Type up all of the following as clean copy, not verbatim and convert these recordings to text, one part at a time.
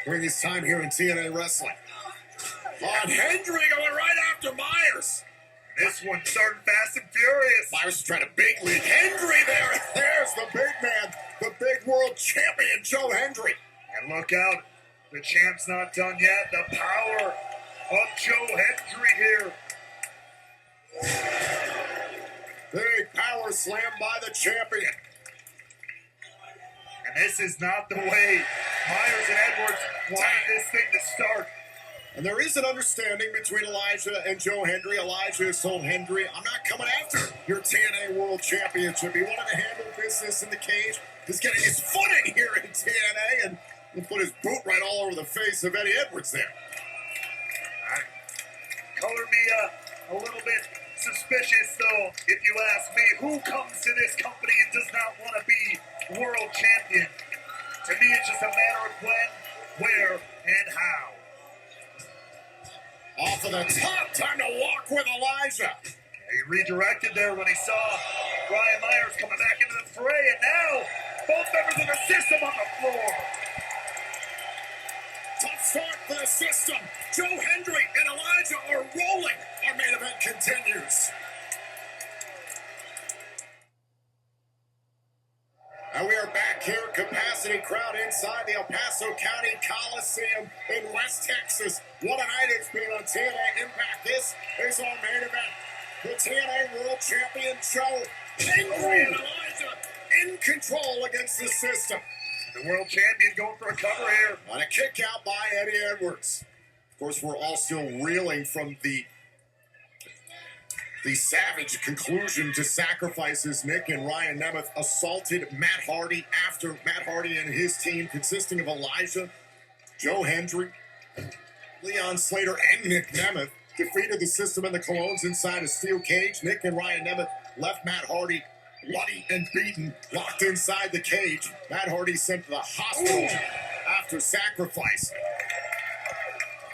during his time here in TNA Wrestling. On Hendry going right after Myers. This one starting fast and furious. Myers is trying to big lead. Hendry there. There's the big man, the big world champion, Joe Hendry. And look out, the champ's not done yet. The power of Joe Hendry here. Big power slam by the champion. And this is not the way Myers and Edwards wanted this thing to start. And there is an understanding between Elijah and Joe Hendry. Elijah has told Hendry, I'm not coming after your TNA World Championship. He wanted to handle business in the cage. He's getting his footing here in TNA and he put his boot right all over the face of Eddie Edwards there. Color me a little bit suspicious, though, if you ask me. Who comes to this company and does not want to be world champion? To me, it's just a matter of when, where, and how. Off of the top, time to walk with Elijah. He redirected there when he saw Brian Myers coming back into the fray, and now both members of the system on the floor. Tough start for the system. Joe Hendry and Elijah are rolling. Our main event continues. And we are back here, capacity crowd inside the El Paso County Coliseum in West Texas. What a night it's been on TNA Impact. This is our main event. The TNA World Champion Joe Hendry and Elijah in control against the system. The world champion going for a cover here. On a kick out by Eddie Edwards. Of course, we're all still reeling from the savage conclusion to Sacrifice's Nick and Ryan Nemeth assaulted Matt Hardy after Matt Hardy and his team, consisting of Elijah, Joe Hendry, Leon Slater, and Nick Nemeth, defeated the system and the Colognes inside a steel cage. Nick and Ryan Nemeth left Matt Hardy bloody and beaten, locked inside the cage. Matt Hardy sent to the hospital after Sacrifice.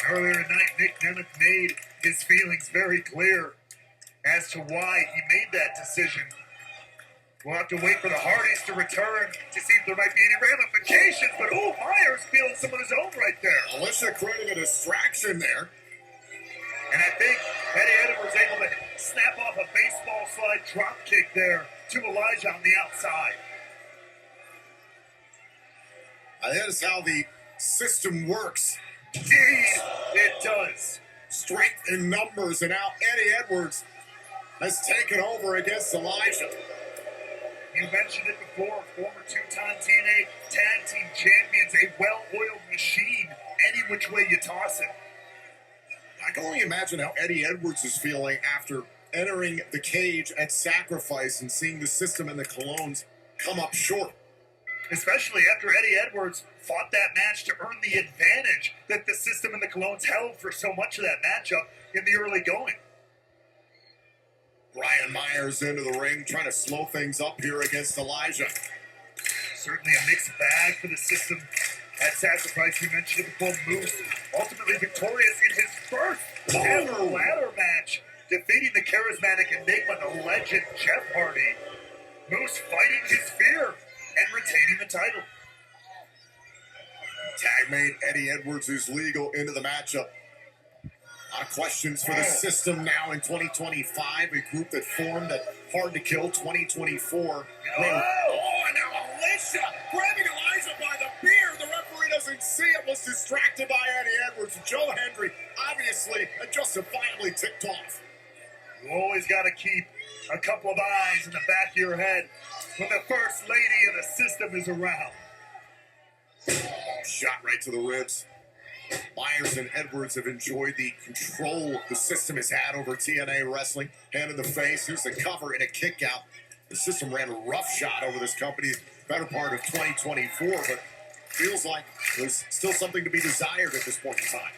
Earlier tonight, Nick Nemeth made his feelings very clear as to why he made that decision. We'll have to wait for the Hardys to return to see if there might be any ramifications, but Myers feeling some of his own right there. Alicia creating a distraction there. And I think Eddie Edwards able to snap off a baseball slide drop kick there to Elijah on the outside. That is how the system works. Indeed, it does. Strength in numbers, and now Eddie Edwards has taken over against Elijah. You mentioned it before, former two-time TNA Tag Team Champions, a well-oiled machine, any which way you toss it. I can only imagine how Eddie Edwards is feeling after entering the cage at Sacrifice and seeing the system and the Colognes come up short. Especially after Eddie Edwards fought that match to earn the advantage that the system and the Colognes held for so much of that matchup in the early going. Brian Myers into the ring, trying to slow things up here against Elijah. Certainly a mixed bag for the system at Sacrifice. You mentioned it before. Moose ultimately victorious in his first ever ladder match, defeating the charismatic Enigma, the legend Jeff Hardy. Moose fighting his fear and retaining the title. Tag mate Eddie Edwards is legal into the matchup. A lot of questions for the system now in 2025. A group that formed at Hard to Kill 2024. And now Alicia grabbing Elijah by the beard. The referee doesn't see it. Was distracted by Eddie Edwards. Joe Hendry obviously and justifiably ticked off. You always got to keep a couple of eyes in the back of your head when the first lady of the system is around. Shot right to the ribs. Myers and Edwards have enjoyed the control the system has had over TNA Wrestling. Hand in the face. Here's the cover and a kick out. The system ran a rough shot over this company better part of 2024, but feels like there's still something to be desired at this point in time.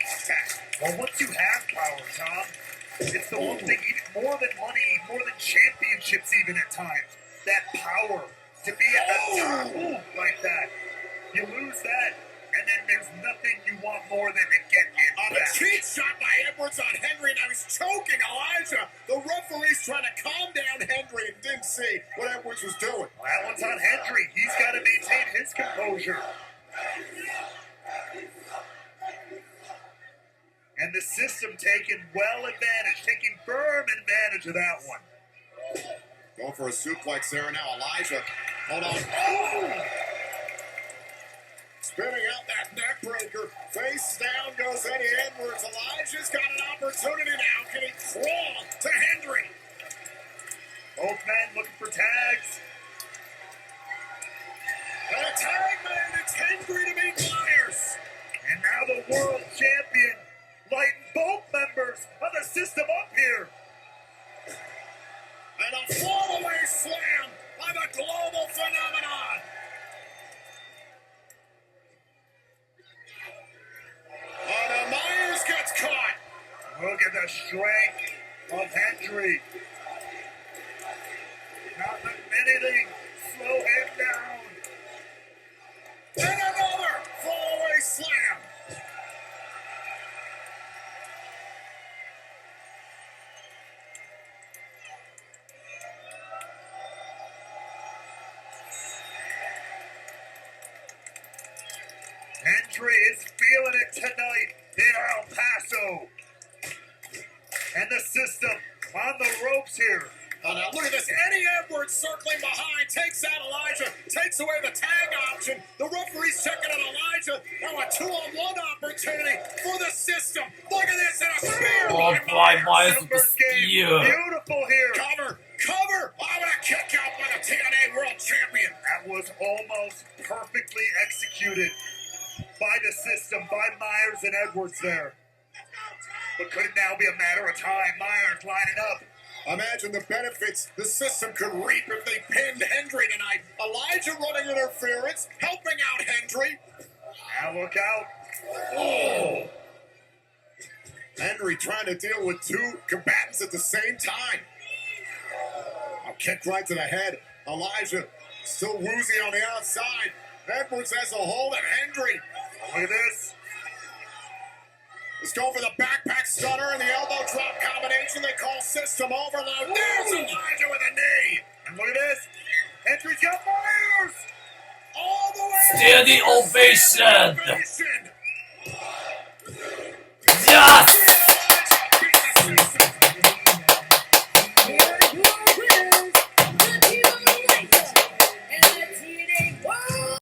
Well, once you have power, Tom, it's the one thing, even more than money, more than championships even at times, that power to be at the top like that. You lose that, and then there's nothing you want more than to get it back. A cheap shot by Edwards on Hendry. Now he's choking Elijah. The referee's trying to calm down Hendry and didn't see what Edwards was doing. Well, that one's on Hendry. He's got to maintain his composure. the system taking taking firm advantage of that one. Going for a suplex there now. Elijah. Hold on. Oh! Spinning out that neck breaker. Face down goes Eddie Edwards. Elijah's got an opportunity now. Can he crawl to Hendry? Both men looking for tags. And a tag man. It's Hendry to beat Myers. And now the world champion lighting both members of the system up here. And a fall-away slam by the global phenomenon. And Myers gets caught. Look at the strength of Hendry. Not letting anything slow him down. And another fall-away slam. Hendry is feeling it tonight in El Paso. And the system on the ropes here. Oh, now look at this. Eddie Edwards circling behind, takes out Elijah, takes away the tag option. The referee's checking on Elijah. Now a 2-on-1 opportunity for the system. Look at this. And a spear by Myers with the Numbers game. spear. Beautiful here. Cover. Oh, and a kick out by the TNA World Champion. That was almost perfectly executed by the system, by Myers and Edwards there. But could it now be a matter of time? Myers lining up. Imagine the benefits the system could reap if they pinned Hendry tonight. Elijah running interference, helping out Hendry. Now look out. Oh! Hendry trying to deal with two combatants at the same time. A kick right to the head. Elijah still woozy on the outside. Edwards has a hold at Hendry. Look at this. Let's go for the backpack stunner and the elbow drop combination they call system overload. There's Elijah with a knee. And look at this. Hendry's got Myers. All the way. Standing ovation.